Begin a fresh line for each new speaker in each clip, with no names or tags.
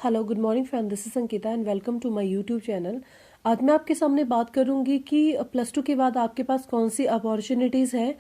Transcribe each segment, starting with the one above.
Hello good morning friend, this is Sankita and welcome to my YouTube channel. आज मैं आपके सामने बात करूंगी कि प्लस टू के बाद आपके पास कौन सी अपॉर्चुनिटीज़ हैं,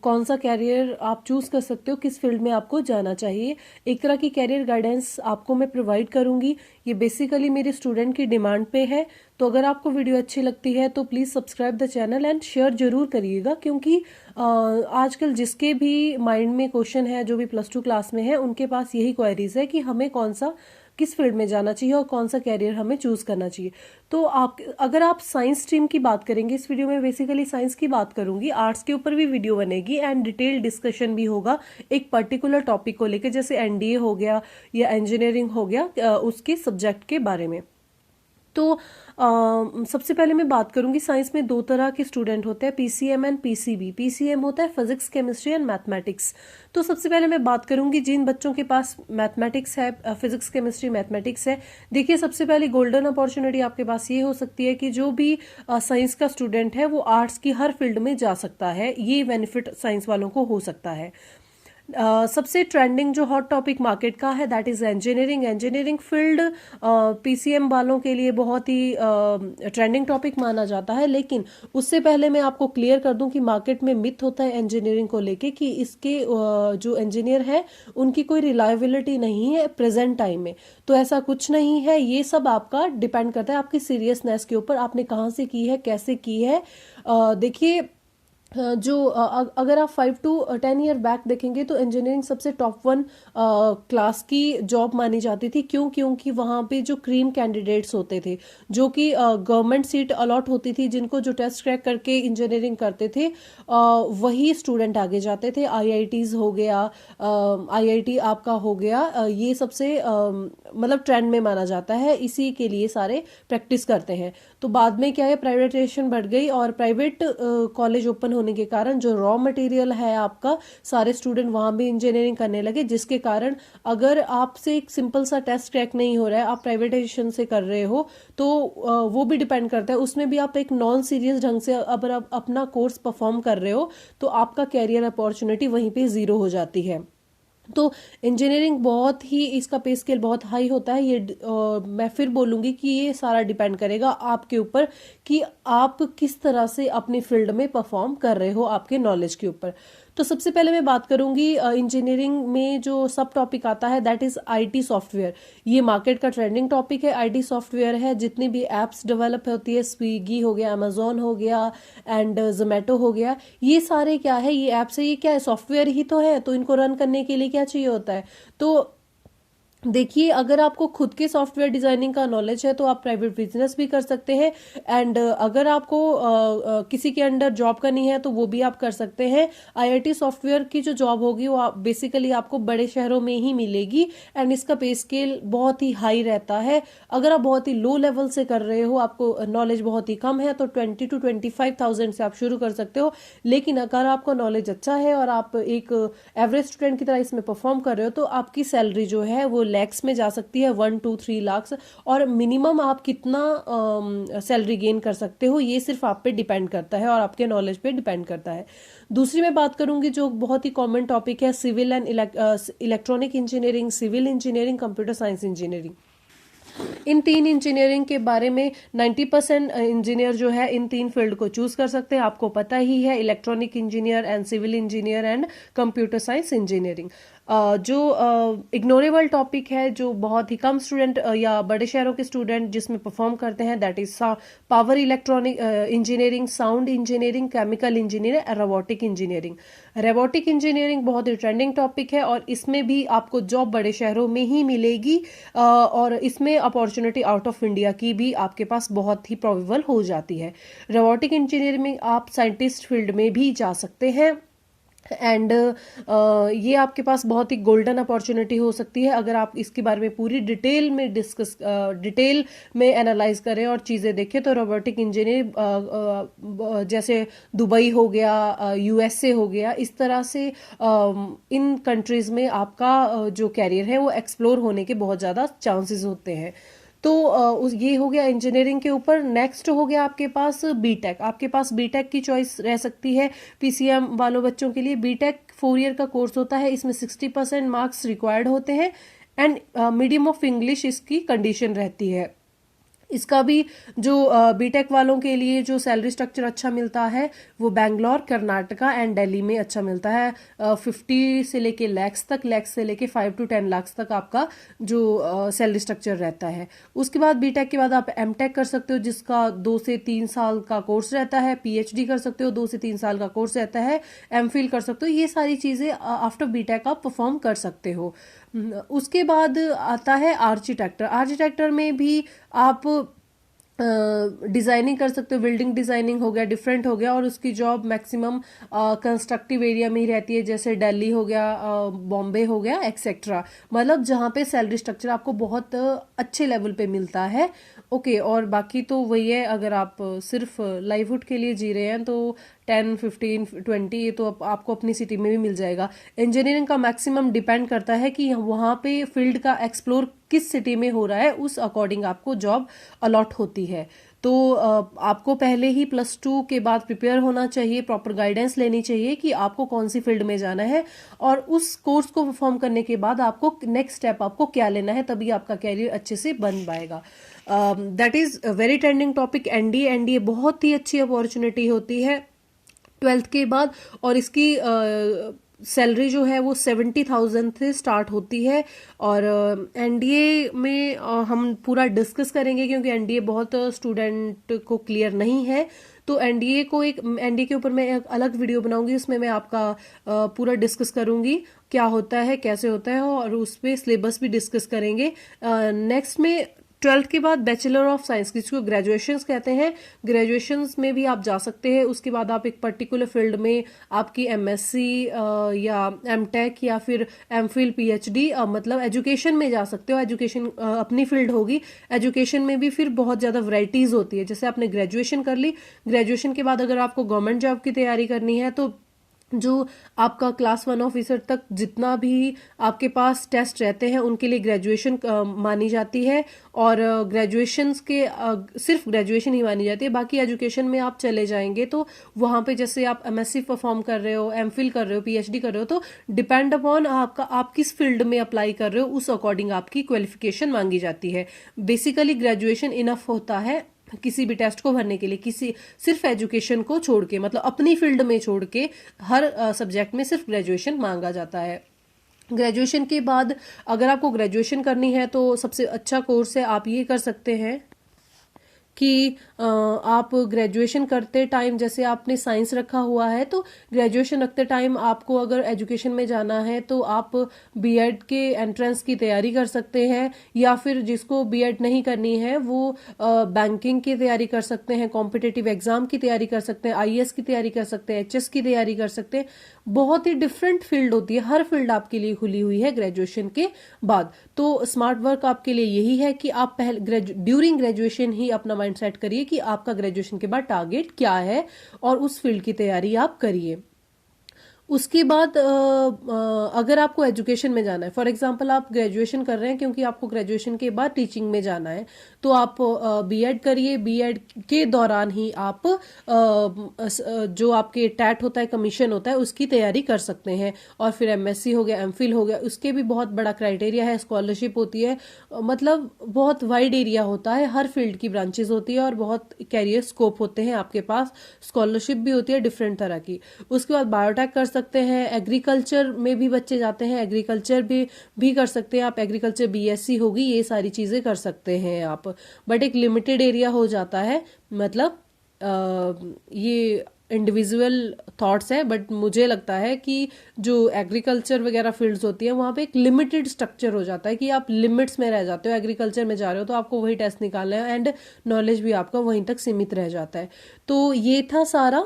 कौन सा कैरियर आप चूज़ कर सकते हो, किस फील्ड में आपको जाना चाहिए। एक तरह की कैरियर गाइडेंस आपको मैं प्रोवाइड करूंगी। ये बेसिकली मेरे स्टूडेंट की डिमांड पे है। तो अगर आपको वीडियो अच्छी लगती है तो please subscribe the channel and share जरूर करिएगा, क्योंकि आजकल जिसके भी माइंड में क्वेश्चन है, जो भी प्लस टू क्लास में है, उनके पास यही क्वेरीज है कि हमें कौन सा किस फील्ड में जाना चाहिए और कौन सा कैरियर हमें चूज करना चाहिए। तो आप अगर आप साइंस स्ट्रीम की बात करेंगे, इस वीडियो में बेसिकली साइंस की बात करूंगी, आर्ट्स के ऊपर भी वीडियो बनेगी एंड डिटेल डिस्कशन भी होगा एक पर्टिकुलर टॉपिक को लेकर, जैसे एनडीए हो गया या इंजीनियरिंग हो गया, उसके सब्जेक्ट के बारे में। तो सबसे पहले मैं बात करूंगी, साइंस में दो तरह के स्टूडेंट होते हैं, पीसीएम एंड पीसीबी। पीसीएम होता है फिजिक्स केमिस्ट्री एंड मैथमेटिक्स। तो सबसे पहले मैं बात करूंगी जिन बच्चों के पास मैथमेटिक्स है, फिजिक्स केमिस्ट्री मैथमेटिक्स है। देखिए, सबसे पहले गोल्डन अपॉर्चुनिटी आपके पास ये हो सकती है कि जो भी साइंस का स्टूडेंट है वो आर्ट्स की हर फील्ड में जा सकता है। ये बेनिफिट साइंस वालों को हो सकता है। सबसे ट्रेंडिंग जो हॉट टॉपिक मार्केट का है that is engineering. Engineering field PCM वालों के लिए बहुत ही ट्रेंडिंग टॉपिक माना जाता है। लेकिन उससे पहले मैं आपको क्लियर कर दूं कि मार्केट में मिथ होता है इंजीनियरिंग को लेके कि इसके जो इंजीनियर है उनकी कोई रिलायबिलिटी नहीं है प्रेजेंट टाइम में। तो ऐसा कुछ नहीं है, ये सब आपका डिपेंड करता है आपकी सीरियसनेस के ऊपर, आपने कहाँ से की है, कैसे की है। देखिए, अगर आप 5 to 10 ईयर बैक देखेंगे तो इंजीनियरिंग सबसे टॉप 1 क्लास की जॉब मानी जाती थी। क्योंकि वहाँ पे जो क्रीम कैंडिडेट्स होते थे, जो कि गवर्नमेंट सीट अलॉट होती थी, जिनको जो टेस्ट क्रैक करके इंजीनियरिंग करते थे, वही स्टूडेंट आगे जाते थे। आईआईटीज हो गया, आईआईटी आपका हो गया, ये सबसे मतलब ट्रेंड में माना जाता है, इसी के लिए सारे प्रैक्टिस करते हैं। तो बाद में क्या है, प्राइवेटाइजेशन बढ़ गई और प्राइवेट कॉलेज ओपन होने के कारण जो रॉ मटेरियल है आपका, सारे स्टूडेंट वहां भी इंजीनियरिंग करने लगे, जिसके कारण अगर आपसे एक सिंपल सा टेस्ट क्रैक नहीं हो रहा है, आप प्राइवेटाइजेशन से कर रहे हो, तो वो भी डिपेंड करता है, उसमें भी आप एक नॉन सीरियस ढंग से अगर आप अपना कोर्स परफॉर्म कर रहे हो तो आपका कैरियर अपॉर्चुनिटी वहीं पे जीरो हो जाती है। तो इंजीनियरिंग बहुत ही, इसका पे स्केल बहुत हाई होता है। ये मैं फिर बोलूंगी कि ये सारा डिपेंड करेगा आपके ऊपर कि आप किस तरह से अपनी फील्ड में परफॉर्म कर रहे हो, आपके नॉलेज के ऊपर। तो सबसे पहले मैं बात करूंगी इंजीनियरिंग में जो सब टॉपिक आता है दैट इज आईटी सॉफ्टवेयर। ये मार्केट का ट्रेंडिंग टॉपिक है। आईटी सॉफ्टवेयर है, जितनी भी एप्स डेवलप होती है, स्विगी हो गया, अमेजोन हो गया एंड जोमेटो हो गया, ये सारे क्या है, ये ऐप्स है, ये क्या है, सॉफ्टवेयर ही तो है। तो इनको रन करने के लिए क्या चाहिए होता है। तो देखिए, अगर आपको खुद के सॉफ्टवेयर डिजाइनिंग का नॉलेज है तो आप प्राइवेट बिजनेस भी कर सकते हैं एंड अगर आपको किसी के अंडर जॉब करनी है तो वो भी आप कर सकते हैं। आईआईटी सॉफ्टवेयर की जो जॉब होगी वो बेसिकली आपको बड़े शहरों में ही मिलेगी एंड इसका पे स्केल बहुत ही हाई रहता है। अगर आप बहुत ही लो लेवल से कर रहे हो, आपको नॉलेज बहुत ही कम है, तो 20 to 25,000 से आप शुरू कर सकते हो। लेकिन अगर आपका नॉलेज अच्छा है और आप एक एवरेज स्टूडेंट की तरह इसमें परफॉर्म कर रहे हो तो आपकी सैलरी जो है वो लैक्स में जा सकती है, 1 to 3 लाख। और मिनिमम आप कितना सैलरी गेन कर सकते हो, ये सिर्फ आप पे डिपेंड करता है और आपके नॉलेज पे डिपेंड करता है। दूसरी मैं बात करूंगी जो बहुत ही कॉमन टॉपिक है, civil and electronic engineering, civil engineering, computer science engineering. इन तीन इंजीनियरिंग के बारे में 90% इंजीनियर जो है इन तीन फील्ड को चूज कर सकते हैं। आपको पता ही है, electronic engineer and civil engineer and computer science engineering. जो इग्नोरेबल टॉपिक है, जो बहुत ही कम स्टूडेंट या बड़े शहरों के स्टूडेंट जिसमें परफॉर्म करते हैं, that is power electronic engineering, sound engineering, chemical engineering, robotic engineering. Robotic engineering बहुत ही ट्रेंडिंग टॉपिक है और इसमें भी आपको जॉब बड़े शहरों में ही मिलेगी और इसमें अपॉर्चुनिटी आउट ऑफ इंडिया की भी आपके पास बहुत ही प्रोबेबल हो जाती है। रोबोटिक इंजीनियरिंग में आप साइंटिस्ट फील्ड में भी जा सकते हैं एंड ये आपके पास बहुत ही गोल्डन अपॉर्चुनिटी हो सकती है अगर आप इसके बारे में पूरी डिटेल में एनालाइज करें और चीज़ें देखें। तो रोबोटिक इंजीनियर जैसे दुबई हो गया, यूएसए हो गया, इस तरह से इन कंट्रीज में आपका जो कैरियर है वो एक्सप्लोर होने के बहुत ज़्यादा चांसेस होते हैं। तो ये हो गया इंजीनियरिंग के ऊपर। नेक्स्ट हो गया आपके पास बीटेक। आपके पास बीटेक की चॉइस रह सकती है पीसीएम वालों बच्चों के लिए। बीटेक 4 ईयर का कोर्स होता है, इसमें 60% मार्क्स रिक्वायर्ड होते हैं एंड मीडियम ऑफ इंग्लिश इसकी कंडीशन रहती है। इसका भी जो बीटेक वालों के लिए जो सैलरी स्ट्रक्चर अच्छा मिलता है वो बेंगलोर, कर्नाटका एंड दिल्ली में अच्छा मिलता है। 50 से लेके लैक्स तक, लैक्स से लेके 5 to 10 लाख तक आपका जो सैलरी स्ट्रक्चर रहता है। उसके बाद बीटेक के बाद आप एमटेक कर सकते हो, जिसका 2 से 3 साल का कोर्स रहता है। पीएचडी कर सकते हो, 2 से 3 साल का कोर्स रहता है। एमफिल कर सकते हो। ये सारी चीज़ें आफ्टर बीटेक आप परफॉर्म कर सकते हो। उसके बाद आता है आर्किटेक्टर। आर्किटेक्टर में भी आप डिज़ाइनिंग कर सकते हो। बिल्डिंग डिज़ाइनिंग हो गया, डिफरेंट हो गया, और उसकी जॉब मैक्सिमम कंस्ट्रक्टिव एरिया में ही रहती है, जैसे दिल्ली हो गया, बॉम्बे हो गया, एक्सेट्रा। मतलब जहाँ पे सैलरी स्ट्रक्चर आपको बहुत अच्छे लेवल पे मिलता है। ओके, और बाकी तो वही है, अगर आप सिर्फ लाइवहुड के लिए जी रहे हैं तो 10, 15, 20 ये तो आपको अपनी सिटी में भी मिल जाएगा। इंजीनियरिंग का मैक्सिमम डिपेंड करता है कि वहाँ पे फील्ड का एक्सप्लोर किस सिटी में हो रहा है, उस अकॉर्डिंग आपको जॉब अलॉट होती है। तो आपको पहले ही +2 के बाद प्रिपेयर होना चाहिए, प्रॉपर गाइडेंस लेनी चाहिए कि आपको कौन सी फील्ड में जाना है, और उस कोर्स को परफॉर्म करने के बाद आपको नेक्स्ट स्टेप आपको क्या लेना है, तभी आपका कैरियर अच्छे से बन पाएगा। That is very trending topic. NDA बहुत ही अच्छी अपॉर्चुनिटी होती है 12th के बाद, और इसकी सैलरी जो है वो 70,000 से स्टार्ट होती है। और एनडीए में हम पूरा डिस्कस करेंगे, क्योंकि एनडीए बहुत स्टूडेंट को क्लियर नहीं है। तो एनडीए के ऊपर मैं एक अलग वीडियो बनाऊंगी, उसमें मैं आपका पूरा डिस्कस करूंगी क्या होता है, कैसे होता है, और उस पर सिलेबस भी डिस्कस करेंगे। नेक्स्ट में 12th के बाद बैचलर ऑफ साइंस, जिसको ग्रेजुएशंस कहते हैं, ग्रेजुएशंस में भी आप जा सकते हैं। उसके बाद आप एक पर्टिकुलर फील्ड में आपकी एमएससी या एमटेक या फिर एमफिल, पीएचडी, मतलब एजुकेशन में जा सकते हो। एजुकेशन अपनी फील्ड होगी। एजुकेशन में भी फिर बहुत ज़्यादा वैरायटीज होती है। जैसे आपने ग्रेजुएशन कर ली, ग्रेजुएशन के बाद अगर आपको गवर्नमेंट जॉब की तैयारी करनी है तो जो आपका क्लास 1 ऑफिसर तक जितना भी आपके पास टेस्ट रहते हैं उनके लिए ग्रेजुएशन मानी जाती है। और ग्रेजुएशंस के सिर्फ ग्रेजुएशन ही मानी जाती है। बाकी एजुकेशन में आप चले जाएंगे तो वहाँ पे जैसे आप एमएससी परफॉर्म कर रहे हो, एमफिल कर रहे हो, पीएचडी कर रहे हो, तो डिपेंड अपॉन आप किस फील्ड में अप्लाई कर रहे हो, उस अकॉर्डिंग आपकी क्वालिफिकेशन मांगी जाती है। बेसिकली ग्रेजुएशन इनफ होता है किसी भी टेस्ट को भरने के लिए, किसी सिर्फ एजुकेशन को छोड़ के, मतलब अपनी फील्ड में छोड़ के हर सब्जेक्ट में सिर्फ ग्रेजुएशन मांगा जाता है। ग्रेजुएशन के बाद अगर आपको ग्रेजुएशन करनी है तो सबसे अच्छा कोर्स है, आप ये कर सकते हैं कि आप ग्रेजुएशन करते टाइम, जैसे आपने साइंस रखा हुआ है तो ग्रेजुएशन रखते टाइम आपको अगर एजुकेशन में जाना है तो आप बीएड के एंट्रेंस की तैयारी कर सकते हैं, या फिर जिसको बीएड नहीं करनी है वो बैंकिंग की तैयारी कर सकते हैं, कॉम्पिटिटिव एग्जाम की तैयारी कर सकते हैं, आईएएस की तैयारी कर सकते हैं, एचएस की तैयारी कर सकते हैं। बहुत ही डिफरेंट फील्ड होती है, हर फील्ड आपके लिए खुली हुई है ग्रेजुएशन के बाद। तो स्मार्ट वर्क आपके लिए यही है कि आप पहले ड्यूरिंग ग्रेजुएशन ही अपना माइंड सेट करिए कि आपका ग्रेजुएशन के बाद टारगेट क्या है, और उस फील्ड की तैयारी आप करिए। उसके बाद अगर आपको एजुकेशन में जाना है, फॉर एग्जांपल आप ग्रेजुएशन कर रहे हैं क्योंकि आपको ग्रेजुएशन के बाद टीचिंग में जाना है, तो आप बीएड करिए। बीएड के दौरान ही आप जो आपके टैट होता है, कमीशन होता है, उसकी तैयारी कर सकते हैं। और फिर एमएससी हो गया, एमफिल हो गया, उसके भी बहुत बड़ा क्राइटेरिया है, स्कॉलरशिप होती है, मतलब बहुत वाइड एरिया होता है, हर फील्ड की ब्रांचेज होती है और बहुत कैरियर स्कोप होते हैं आपके पास, स्कॉलरशिप भी होती है डिफरेंट तरह की। उसके बाद बायोटेक कर सकते हैं, एग्रीकल्चर में भी बच्चे जाते हैं, एग्रीकल्चर भी कर सकते हैं आप, एग्रीकल्चर बीएससी होगी, ये सारी चीज़ें कर सकते हैं आप। बट एक लिमिटेड एरिया हो जाता है, मतलब ये इंडिविजुअल थॉट्स है, बट मुझे लगता है कि जो एग्रीकल्चर वगैरह फील्ड्स होती हैं वहाँ पे एक लिमिटेड स्ट्रक्चर हो जाता है कि आप लिमिट्स में रह जाते हो। एग्रीकल्चर में जा रहे हो तो आपको वही टेस्ट निकालना है एंड नॉलेज भी आपका वहीं तक सीमित रह जाता है। तो ये था सारा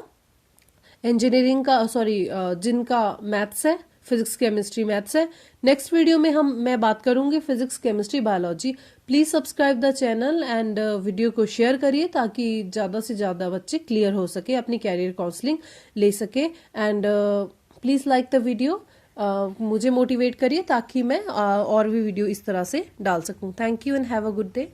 इंजीनियरिंग का, जिनका मैथ्स है, फिजिक्स केमिस्ट्री मैथ्स है। नेक्स्ट वीडियो में मैं बात करूंगी physics chemistry biology. Please subscribe the channel and video को शेयर करिए ताकि ज़्यादा से ज़्यादा बच्चे क्लियर हो सके, अपनी कैरियर काउंसलिंग ले सके। And please like the video, मुझे मोटिवेट करिए ताकि मैं और भी वीडियो इस तरह से डाल सकूं। Thank you and have a good day.